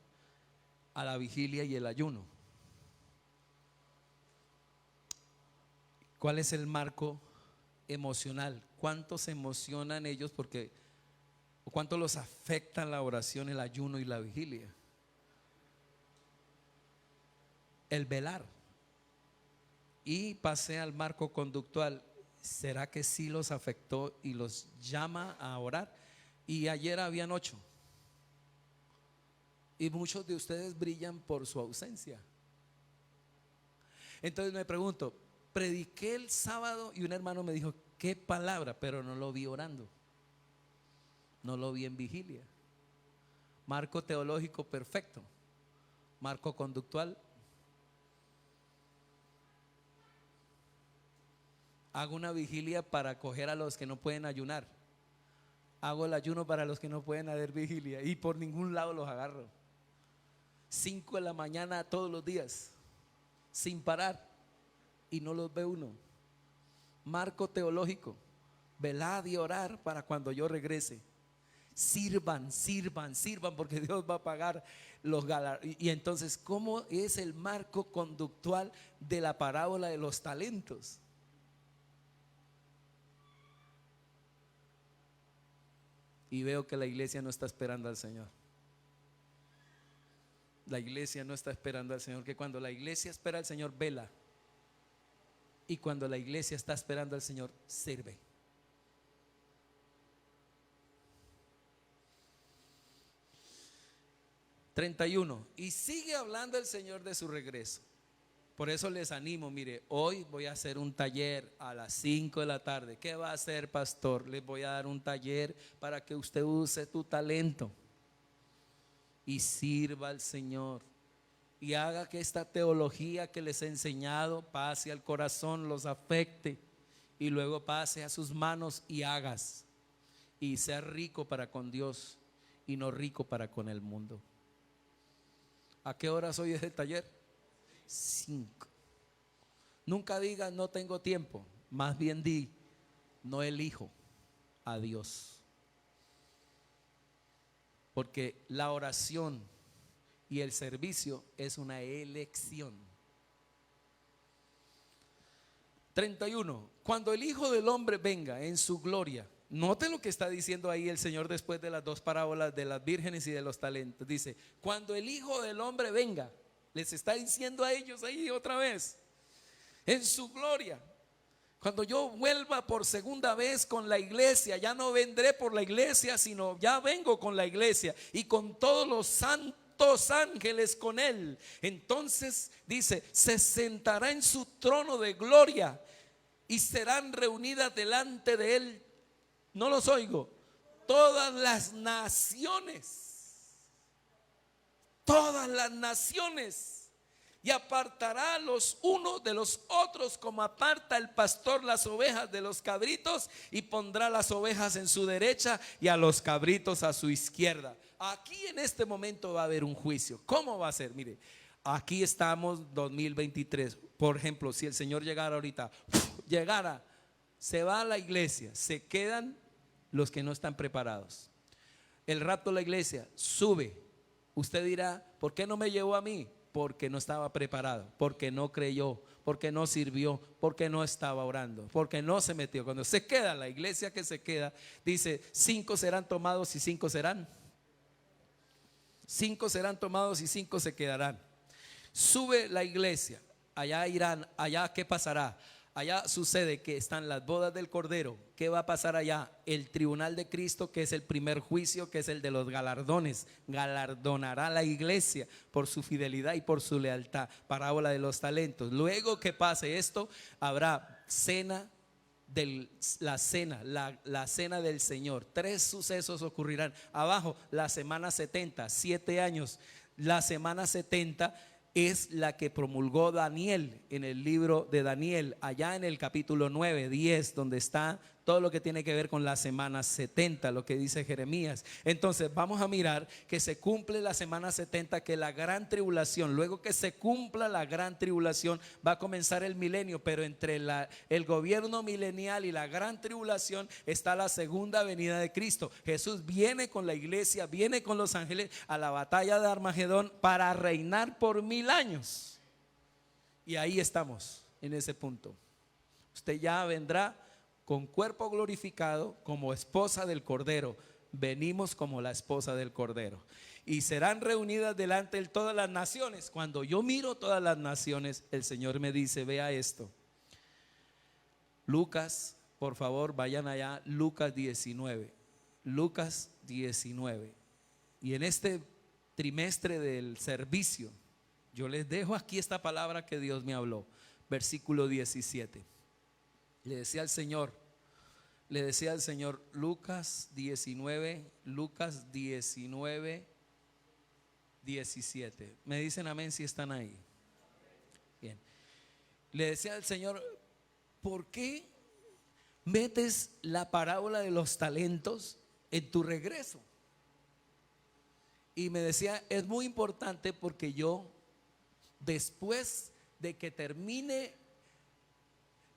a la vigilia y el ayuno? ¿Cuál es el marco emocional? ¿Cuánto se emocionan ellos porque cuánto los afecta la oración, el ayuno y la vigilia? El velar. Y pasé al marco conductual. ¿Será que sí los afectó y los llama a orar? Y ayer habían 8. Y muchos de ustedes brillan por su ausencia. Entonces me pregunto, prediqué el sábado y un hermano me dijo, qué palabra, pero no lo vi orando, no lo vi en vigilia. Marco teológico perfecto, marco conductual. Hago una vigilia para acoger a los que no pueden ayunar, hago el ayuno para los que no pueden hacer vigilia y por ningún lado los agarro. 5 de la mañana todos los días, sin parar. Y no los ve uno. Marco teológico, velad y orar para cuando yo regrese. Sirvan, sirvan, sirvan, porque Dios va a pagar los galardones. Y entonces, ¿cómo es el marco conductual de la parábola de los talentos? Y veo que la iglesia no está esperando al Señor. La iglesia no está esperando al Señor. Que cuando la iglesia espera al Señor, vela. Y cuando la iglesia está esperando al Señor, sirve. Y sigue hablando el Señor de su regreso. Por eso les animo, mire, hoy voy a hacer un taller a las 5 de la tarde. ¿Qué va a hacer, pastor? Les voy a dar un taller para que usted use tu talento y sirva al Señor. Y haga que esta teología que les he enseñado pase al corazón, los afecte y luego pase a sus manos y hagas. Y sea rico para con Dios y no rico para con el mundo. ¿A qué horas hoy es el taller? 5. Nunca digas no tengo tiempo, más bien di no elijo a Dios. Porque la oración y el servicio es una elección. 31. Cuando el Hijo del Hombre venga en su gloria. Note lo que está diciendo ahí el Señor después de las 2 parábolas de las vírgenes y de los talentos. Dice, cuando el Hijo del Hombre venga, les está diciendo a ellos ahí otra vez, en su gloria. Cuando yo vuelva por segunda vez con la iglesia, ya no vendré por la iglesia, sino ya vengo con la iglesia y con todos los santos ángeles con él. Entonces dice, se sentará en su trono de gloria y serán reunidas delante de él, no los oigo, todas las naciones, todas las naciones. Y apartará los unos de los otros, como aparta el pastor las ovejas de los cabritos, y pondrá las ovejas en su derecha y a los cabritos a su izquierda. Aquí en este momento va a haber un juicio. ¿Cómo va a ser? Mire, aquí estamos 2023. Por ejemplo, si el Señor llegara ahorita, llegara, se va a la iglesia, se quedan los que no están preparados. El rapto de la iglesia sube. Usted dirá, ¿por qué no me llevó a mí? Porque no estaba preparado, porque no creyó, porque no sirvió, porque no estaba orando, porque no se metió. Cuando se queda la iglesia, que se queda, dice, 5 serán tomados y 5 serán. 5 serán tomados y 5 se quedarán. Sube la iglesia, allá irán, allá ¿qué pasará? Allá sucede que están las bodas del Cordero. ¿Qué va a pasar allá? El tribunal de Cristo, que es el primer juicio, que es el de los galardones. Galardonará la iglesia por su fidelidad y por su lealtad. Parábola de los talentos. Luego que pase esto, habrá cena la cena del Señor. 3 sucesos ocurrirán. Abajo, la semana 70, 7 años. La semana 70 es la que promulgó Daniel en el libro de Daniel, allá en el capítulo 9, 10, donde está todo lo que tiene que ver con la semana 70, lo que dice Jeremías. Entonces vamos a mirar que se cumple la semana 70, que la gran tribulación. Luego que se cumpla la gran tribulación, va a comenzar el milenio. Pero entre el gobierno milenial y la gran tribulación está la segunda venida de Cristo. Jesús viene con la iglesia, viene con los ángeles a la batalla de Armagedón para reinar por 1000 años. Y ahí estamos, en ese punto. Usted ya vendrá con cuerpo glorificado como esposa del Cordero. Venimos como la esposa del Cordero. Y serán reunidas delante de todas las naciones. Cuando yo miro todas las naciones, el Señor me dice, vea esto. Lucas, por favor, vayan allá. Lucas 19. Lucas 19. Y en este trimestre del servicio, yo les dejo aquí esta palabra que Dios me habló. Versículo 17. Le decía al Señor, Lucas 19, 17. Me dicen amén si están ahí. Bien. Le decía al Señor, ¿por qué metes la parábola de los talentos en tu regreso? Y me decía, es muy importante porque yo, después de que termine,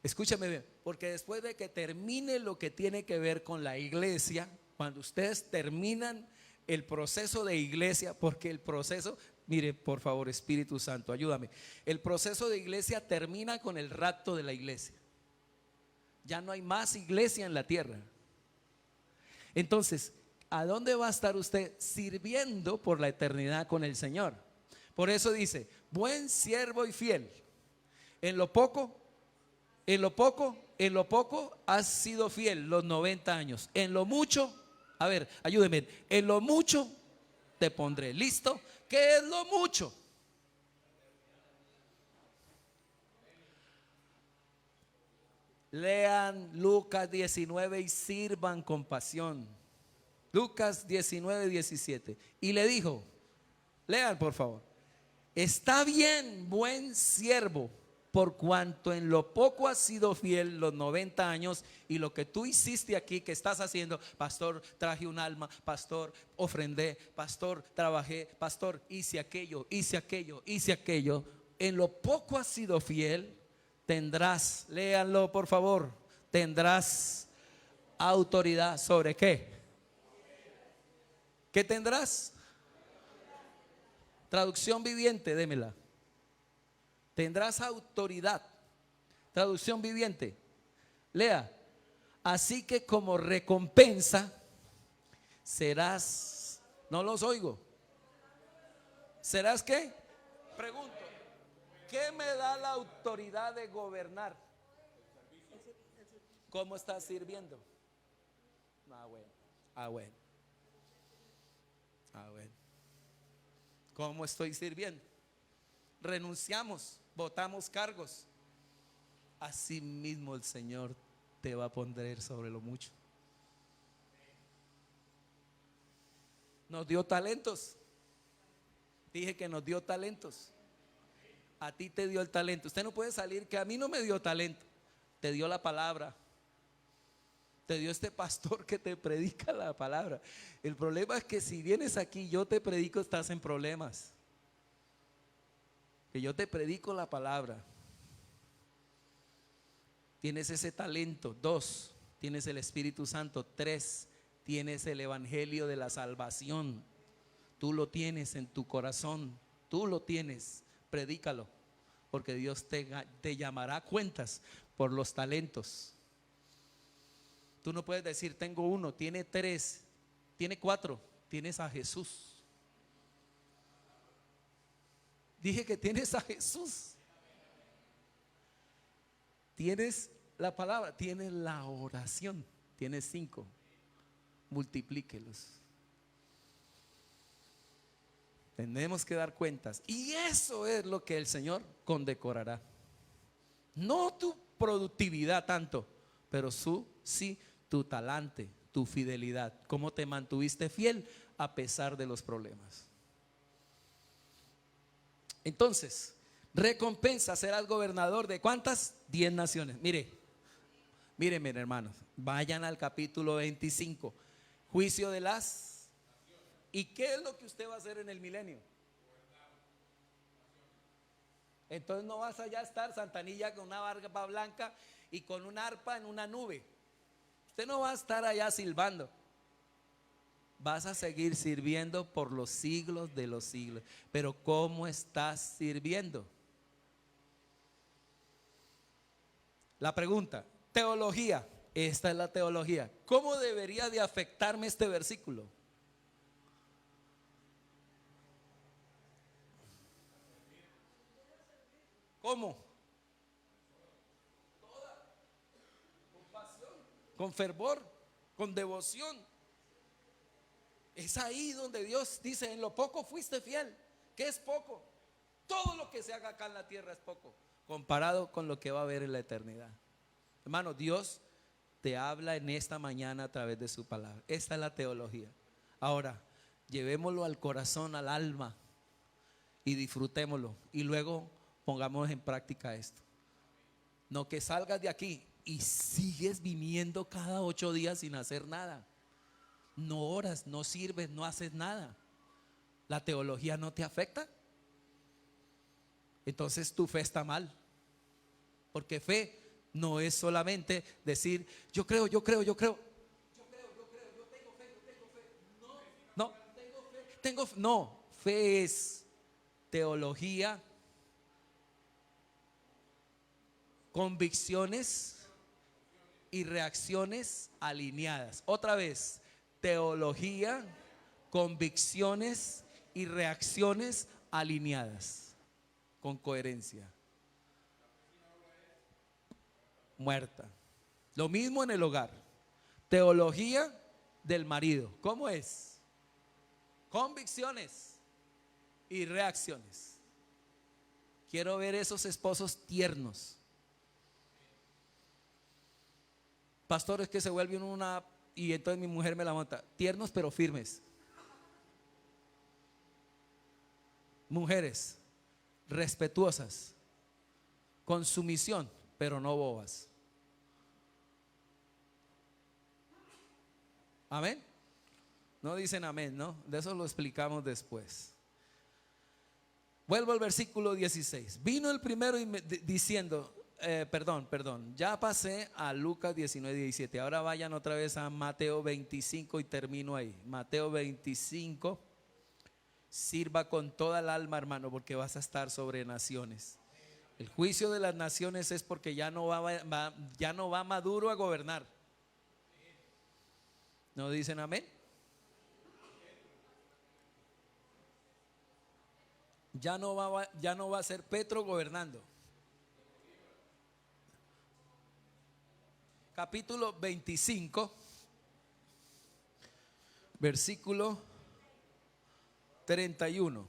escúchame bien, porque después de que termine lo que tiene que ver con la iglesia, cuando ustedes terminan el proceso de iglesia, porque el proceso, mire por favor Espíritu Santo, ayúdame, el proceso de iglesia termina con el rapto de la iglesia. Ya no hay más iglesia en la tierra. Entonces, ¿a dónde va a estar usted sirviendo por la eternidad con el Señor? Por eso dice, buen siervo y fiel, en lo poco has sido fiel los 90 años. En lo mucho, a ver, ayúdenme, en lo mucho te pondré. ¿Listo? ¿Qué es lo mucho? Lean Lucas 19 y sirvan con pasión. Lucas 19, 17. Y le dijo, lean por favor, está bien, buen siervo, por cuanto en lo poco has sido fiel los 90 años, y lo que tú hiciste aquí, que estás haciendo, pastor, traje un alma, pastor, ofrendé, pastor, trabajé, pastor, hice aquello, en lo poco has sido fiel, tendrás, léanlo por favor, tendrás autoridad sobre ¿qué? ¿Qué tendrás? Traducción viviente, démela. Tendrás autoridad. Traducción viviente. Lea. Así que como recompensa serás, no los oigo. ¿Serás qué? Pregunto. ¿Qué me da la autoridad de gobernar? ¿Cómo estás sirviendo? Ah, bueno. Ah, bueno. Ah, bueno. ¿Cómo estoy sirviendo? Renunciamos, botamos cargos. Así mismo el Señor te va a poner sobre lo mucho. Nos dio talentos. Dije que nos dio talentos. A ti te dio el talento. Usted no puede salir que a mí no me dio talento. Te dio la palabra. Te dio este pastor que te predica la palabra. El problema es que si vienes aquí yo te predico, estás en problemas. Que yo te predico la palabra. Tienes ese talento. 2, tienes el Espíritu Santo. 3, tienes el evangelio de la salvación. Tú lo tienes en tu corazón. Tú lo tienes. Predícalo. Porque Dios te llamará a cuentas por los talentos. Tú no puedes decir tengo 1, tiene 3, tiene 4. Tienes a Jesús. Dije que tienes a Jesús. Tienes la palabra, tienes la oración. Tienes 5. Multiplíquelos. Tenemos que dar cuentas. Y eso es lo que el Señor condecorará. No tu productividad tanto, pero sí tu talante, tu fidelidad. Cómo te mantuviste fiel a pesar de los problemas. Entonces, recompensa, serás gobernador de ¿cuántas? 10 naciones. Miren hermanos, vayan al capítulo 25. Juicio de las... ¿Y qué es lo que usted va a hacer en el milenio? Entonces no vas allá a estar Santanilla con una barba blanca y con un arpa en una nube. Usted no va a estar allá silbando. Vas a seguir sirviendo por los siglos de los siglos. Pero ¿cómo estás sirviendo? La pregunta, teología. Esta es la teología. ¿Cómo debería de afectarme este versículo? ¿Cómo? Con pasión, con fervor, con devoción. Es ahí donde Dios dice, en lo poco fuiste fiel. ¿Qué es poco? Todo lo que se haga acá en la tierra es poco, comparado con lo que va a haber en la eternidad. Hermano, Dios te habla en esta mañana a través de su palabra. Esta es la teología. Ahora, llevémoslo al corazón, al alma, y disfrutémoslo. Y luego pongamos en práctica esto. No que salgas de aquí y sigues viniendo cada 8 días sin hacer nada. No oras, no sirves, no haces nada. ¿La teología no te afecta? Entonces tu fe está mal. Porque fe no es solamente decir yo creo, yo creo, yo creo. Yo creo, yo tengo fe, yo tengo fe. No, no, fe es teología, convicciones y reacciones alineadas. Otra vez, teología, convicciones y reacciones alineadas, con coherencia. Muerta. Lo mismo en el hogar. Teología del marido. ¿Cómo es? Convicciones y reacciones. Quiero ver esos esposos tiernos. Pastores que se vuelven una, y entonces mi mujer me la monta, tiernos pero firmes. Mujeres respetuosas, con sumisión, pero no bobas. Amén. No dicen amén, ¿no? De eso lo explicamos después. Vuelvo al versículo 16. Vino el primero diciendo, perdón, ya pasé a Lucas 19, 17. Ahora vayan otra vez a Mateo 25 y termino ahí. Mateo 25. Sirva con toda el alma, hermano, porque vas a estar sobre naciones. El juicio de las naciones es porque ya no va Maduro a gobernar. ¿No dicen amén? Ya no va a ser Petro gobernando. capítulo 25, versículo 31.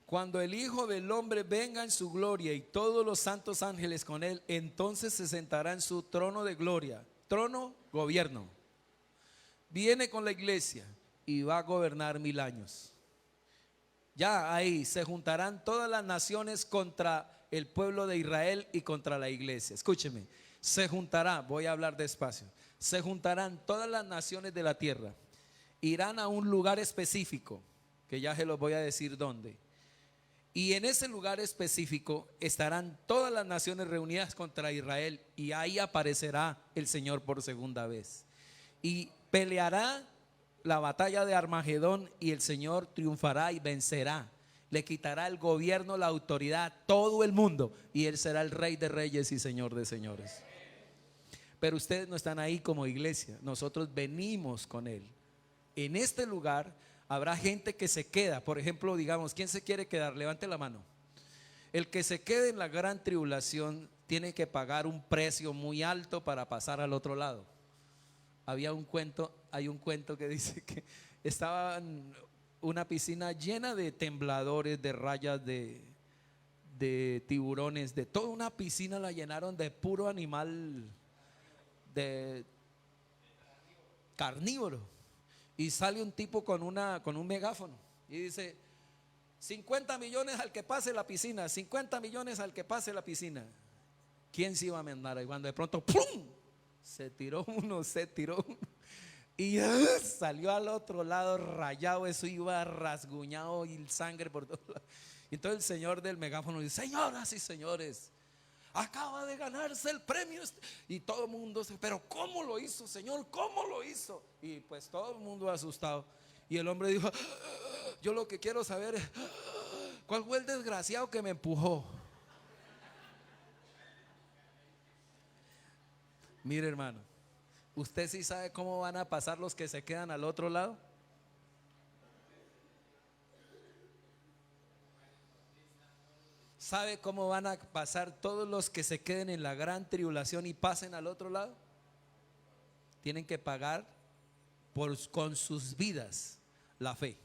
Cuando el Hijo del Hombre venga en su gloria y todos los santos ángeles con él, entonces se sentará en su trono de gloria. Trono, gobierno. Viene con la iglesia y va a gobernar 1000 años. Ya ahí se juntarán todas las naciones contra el pueblo de Israel y contra la iglesia. Escúcheme, se juntará, voy a hablar despacio. Se juntarán todas las naciones de la tierra. Irán a un lugar específico, que ya se los voy a decir dónde. Y en ese lugar específico estarán todas las naciones reunidas contra Israel, y ahí aparecerá el Señor por segunda vez. Y peleará la batalla de Armagedón, y el Señor triunfará y vencerá. Le quitará el gobierno, la autoridad a todo el mundo, y Él será el Rey de reyes y Señor de señores. Pero ustedes no están ahí como iglesia, nosotros venimos con Él. En este lugar habrá gente que se queda. Por ejemplo, digamos, ¿quién se quiere quedar? Levante la mano. El que se quede en la gran tribulación tiene que pagar un precio muy alto para pasar al otro lado. Hay un cuento que dice que estaba en una piscina llena de tembladores, de rayas, de tiburones, de toda una piscina la llenaron de puro animal de carnívoro. Y sale un tipo con un megáfono y dice: 50 millones al que pase la piscina, 50 millones al que pase la piscina. ¿Quién se iba a mandar? Y cuando de pronto ¡pum!, se tiró uno y salió al otro lado rayado, eso iba rasguñado y sangre por todos lados. Y entonces el señor del megáfono dice: señoras y señores, acaba de ganarse el premio. Y todo el mundo dice: pero ¿cómo lo hizo, señor? ¿Cómo lo hizo? Y pues todo el mundo asustado. Y el hombre dijo: yo lo que quiero saber es ¿cuál fue el desgraciado que me empujó? Mire, hermano, ¿usted sí sabe cómo van a pasar los que se quedan al otro lado? ¿Sabe cómo van a pasar todos los que se queden en la gran tribulación y pasen al otro lado? Tienen que pagar con sus vidas la fe.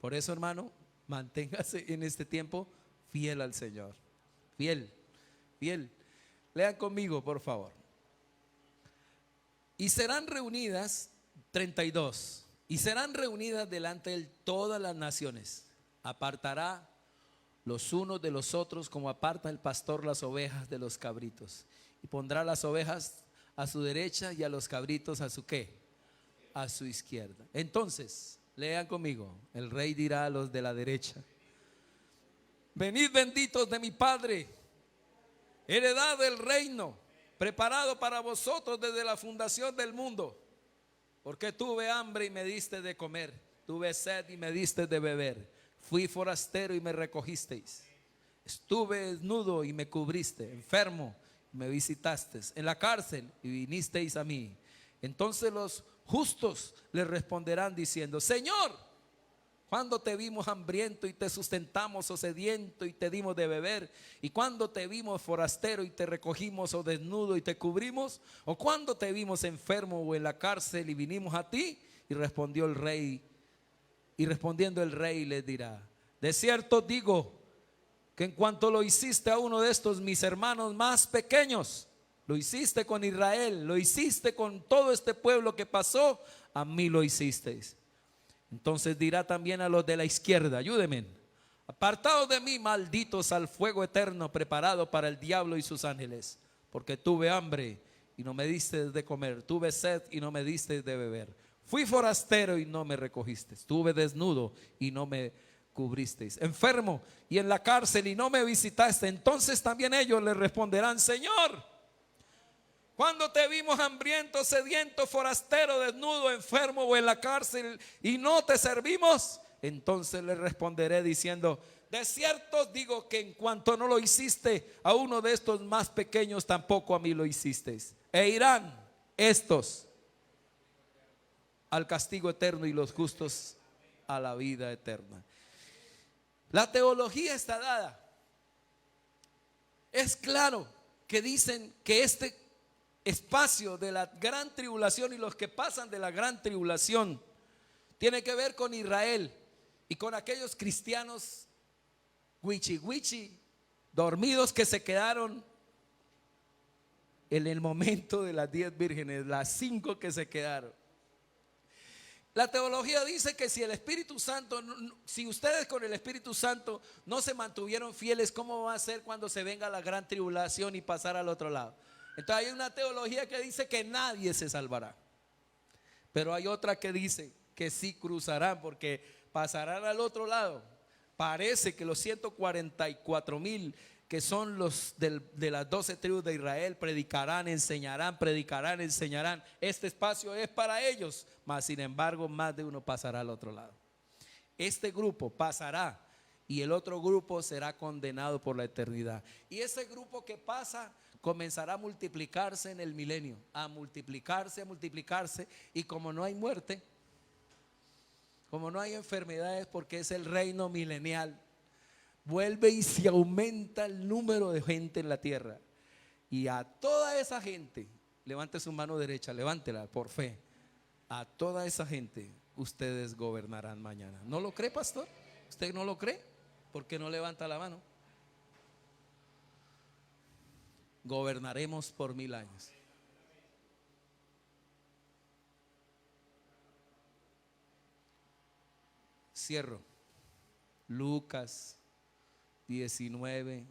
Por eso, hermano, manténgase en este tiempo fiel al Señor. Fiel, fiel. Lean conmigo, por favor. Y serán reunidas, 32, y serán reunidas delante de él todas las naciones. Apartará los unos de los otros, como aparta el pastor las ovejas de los cabritos, y pondrá las ovejas a su derecha y a los cabritos a su ¿qué? A su izquierda. Entonces, lean conmigo, el rey dirá a los de la derecha: venid benditos de mi Padre, heredad del reino preparado para vosotros desde la fundación del mundo, porque tuve hambre y me diste de comer, tuve sed y me diste de beber, fui forastero y me recogisteis, estuve desnudo y me cubriste, enfermo y me visitasteis, en la cárcel y vinisteis a mí. Entonces los justos le responderán diciendo: Señor, ¿cuándo te vimos hambriento y te sustentamos, o sediento y te dimos de beber? ¿Y cuándo te vimos forastero y te recogimos, o desnudo y te cubrimos? ¿O cuándo te vimos enfermo o en la cárcel y vinimos a ti? Y respondió el rey, y respondiendo el rey les dirá: de cierto digo que en cuanto lo hiciste a uno de estos mis hermanos más pequeños, lo hiciste con Israel, lo hiciste con todo este pueblo que pasó, a mí lo hicisteis. Entonces dirá también a los de la izquierda: ayúdenme, apartados de mí, malditos, al fuego eterno preparado para el diablo y sus ángeles, porque tuve hambre y no me diste de comer, tuve sed y no me diste de beber, fui forastero y no me recogisteis, estuve desnudo y no me cubristeis, enfermo y en la cárcel y no me visitaste. Entonces también ellos le responderán: Señor, ¿cuándo te vimos hambriento, sediento, forastero, desnudo, enfermo o en la cárcel y no te servimos? Entonces le responderé diciendo: de cierto digo que en cuanto no lo hiciste a uno de estos más pequeños, tampoco a mí lo hicisteis. E irán estos al castigo eterno y los justos a la vida eterna. La teología está dada. Es claro que dicen que este espacio de la gran tribulación y los que pasan de la gran tribulación tiene que ver con Israel y con aquellos cristianos wichi dormidos que se quedaron en el momento de las 10 vírgenes, las 5 que se quedaron. La teología dice que si el Espíritu Santo, si ustedes con el Espíritu Santo no se mantuvieron fieles, ¿cómo va a ser cuando se venga la gran tribulación y pasar al otro lado? Entonces hay una teología que dice que nadie se salvará, pero hay otra que dice que sí cruzarán porque pasarán al otro lado. Parece que los 144,000 que son los de las 12 tribus de Israel predicarán, enseñarán. Este espacio es para ellos, mas sin embargo más de uno pasará al otro lado. Este grupo pasará y el otro grupo será condenado por la eternidad. Y ese grupo que pasa comenzará a multiplicarse en el milenio, a multiplicarse, y como no hay muerte, como no hay enfermedades, porque es el reino milenial, vuelve y se aumenta el número de gente en la tierra. Y a toda esa gente, levante su mano derecha, levántela por fe. A toda esa gente ustedes gobernarán mañana. ¿No lo cree, pastor? ¿Usted no lo cree? ¿Por qué no levanta la mano? Gobernaremos por 1000 años. Cierro. Lucas 19,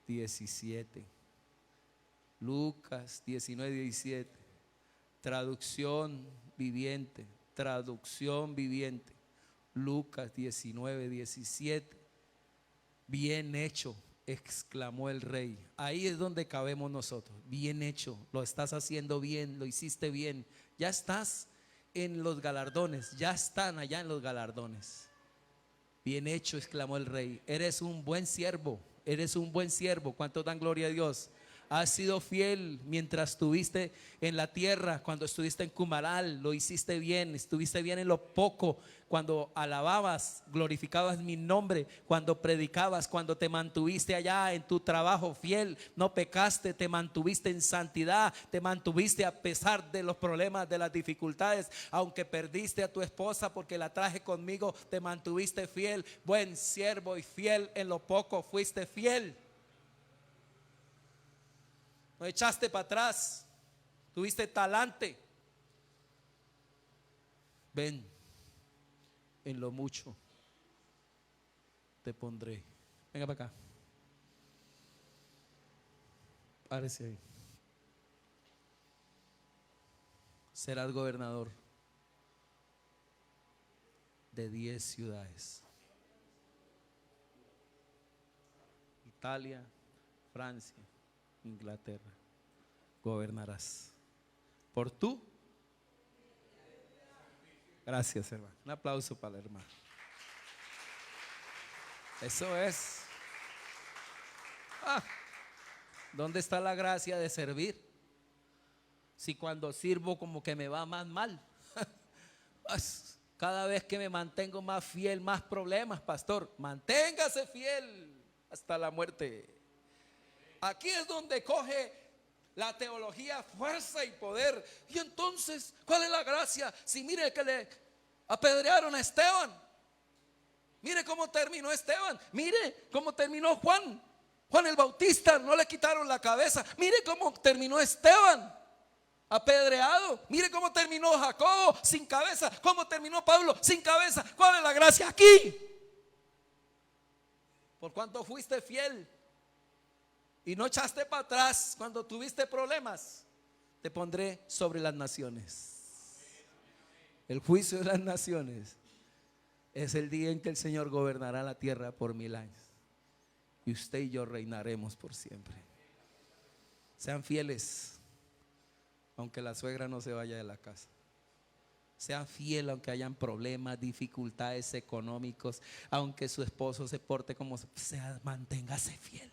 17. Lucas 19, 17. Traducción viviente. Lucas 19, 17. Bien hecho, exclamó el rey. Ahí es donde cabemos nosotros. Bien hecho, lo estás haciendo bien, lo hiciste bien. Ya estás en los galardones, ya están allá en los galardones. Bien hecho, exclamó el rey. Eres un buen siervo. ¿Cuántos dan gloria a Dios? Has sido fiel mientras estuviste en la tierra. Cuando estuviste en Cumaral, lo hiciste bien. Estuviste bien en lo poco. Cuando alababas, glorificabas mi nombre. Cuando predicabas, cuando te mantuviste allá en tu trabajo fiel, no pecaste, te mantuviste en santidad, te mantuviste a pesar de los problemas, de las dificultades. Aunque perdiste a tu esposa porque la traje conmigo, te mantuviste fiel. Buen siervo y fiel en lo poco, fuiste fiel. No echaste para atrás, tuviste talante. Ven, en lo mucho te pondré. Venga para acá. Párese ahí. Serás gobernador de 10 ciudades. Italia, Francia, Inglaterra. Gobernarás por tú. Gracias, hermano. Un aplauso para el hermano. Eso es. ¿Dónde está la gracia de servir? Si cuando sirvo como que me va más mal. Cada vez que me mantengo más fiel, más problemas, pastor. Manténgase fiel hasta la muerte. Aquí es donde coge la teología fuerza y poder. Y entonces, ¿cuál es la gracia? Si mire que le apedrearon a Esteban. Mire cómo terminó Esteban. Mire cómo terminó Juan el Bautista, no le quitaron la cabeza. Mire cómo terminó Esteban, apedreado. Mire cómo terminó Jacobo, sin cabeza. Cómo terminó Pablo, sin cabeza. ¿Cuál es la gracia aquí? Por cuanto fuiste fiel y no echaste para atrás cuando tuviste problemas, te pondré sobre las naciones. El juicio de las naciones es el día en que el Señor gobernará la tierra por 1000 años. Y usted y yo reinaremos por siempre. Sean fieles, aunque la suegra no se vaya de la casa. Sea fiel aunque hayan problemas, dificultades económicos, aunque su esposo se porte como sea, manténgase fiel.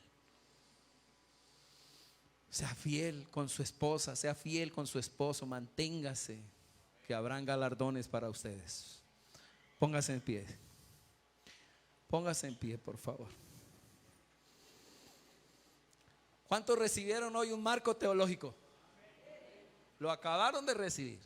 Sea fiel con su esposa, sea fiel con su esposo, manténgase, que habrán galardones para ustedes. Póngase en pie. Póngase en pie, por favor. ¿Cuántos recibieron hoy un marco teológico? Lo acabaron de recibir.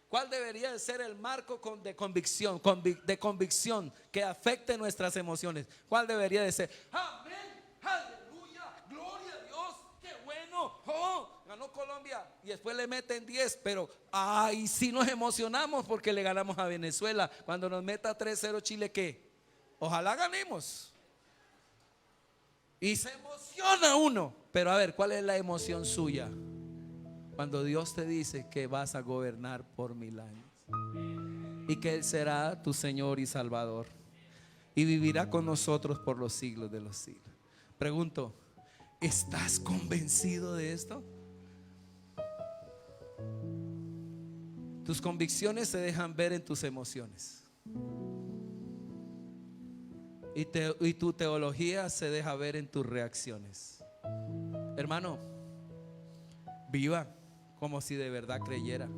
¿Cuál debería de ser el marco de convicción, de convicción que afecte nuestras emociones? ¿Cuál debería de ser? Amén, aleluya, gloria a Dios, qué bueno, oh, ganó Colombia y después le meten 10, pero ay, si nos emocionamos porque le ganamos a Venezuela. Cuando nos meta 3-0 Chile, ¿qué? Ojalá ganemos. Y se emociona uno. Pero a ver, ¿cuál es la emoción suya? Cuando Dios te dice que vas a gobernar por 1000 años y que Él será tu Señor y Salvador y vivirá con nosotros por los siglos de los siglos. Pregunto, ¿estás convencido de esto? Tus convicciones se dejan ver en tus emociones y tu teología se deja ver en tus reacciones. Hermano, viva como si de verdad creyera.